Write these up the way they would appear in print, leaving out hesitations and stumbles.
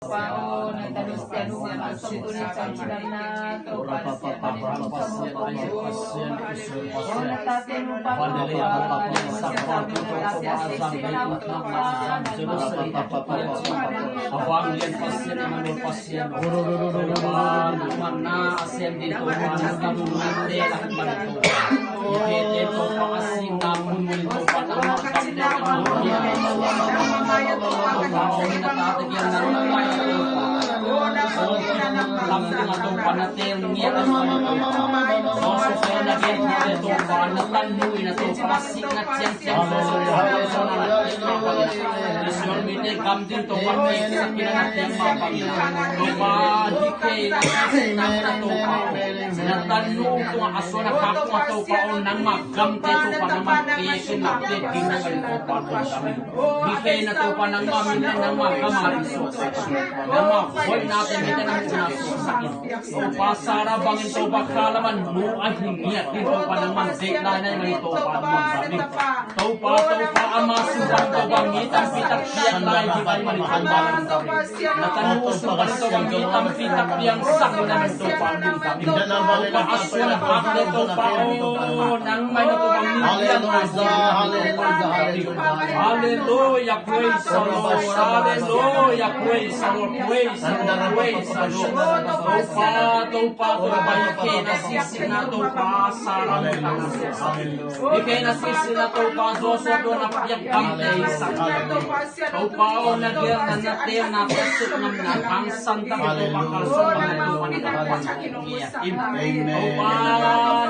Pao na talus yan mga sukulit sa na to para sa kanila sa mga o natin mo pa sabi na natin Abang lian pasien manul pasien man na asem dito manulungan de lahat banito ite to pa asing namun mo pa na lamping atau panatil niat saya lagi itu panatan lui na to pasik na tiang social media kamtin to pammi sakina na tiang mapang to pa dikay na to pa sinatanu to aso na kako to pa on nang magam te to pa naman keso na te ginangal to pa dikay na to pa nang mamin nang magamari so nang maboy natin kita nang sakit o pasara bangin to bakalaman mo ay hingiyat dito pa naman dekla na yung ito pa naman sabi to pa amasuhan to bangitan pitak piyak na hindi kayo manikandalan natanong sa ganito bangitan pitak piyang sakinan ito pa naman sabi o paaswan hakle to pa o nang may ito bangitan hallelujah praise the Lord hallelujah praise the Lord praise the Lord praise the Lord Tupa baike nasisi na tupa sarang ike nasisi na tupa zoso do na piyak kamte tupa o nagyan na natin na pesuk ng nakang santa tupa kalson na tupa na tupa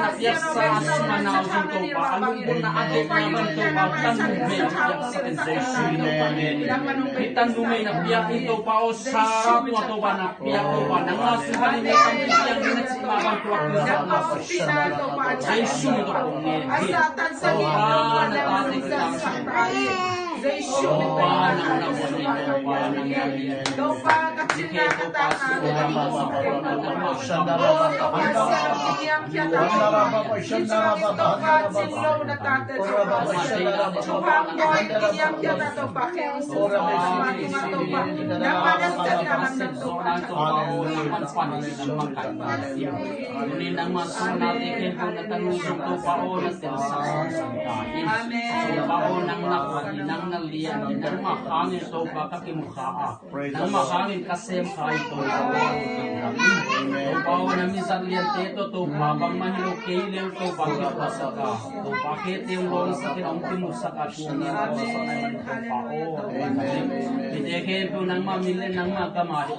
napiyak sa asumanaw sa tupa alungkol na adik naman tupa tanumay sa kensesyon kita numay na piyak ito pa o sarap mo tupa na piyak tupa nang asuhan ni yang dinasimakan tuwag ay sunod ako asatan sa mga natin sa nalian nang makangin to baka kimukha nang makangin kasem kay to bawa na minsan lian teto to babang mahilo kailel to bakit pasaka to bakit yung lon sa kinong kimusaka kung sa naman to pao hindi kaya po nang mamili ng magamari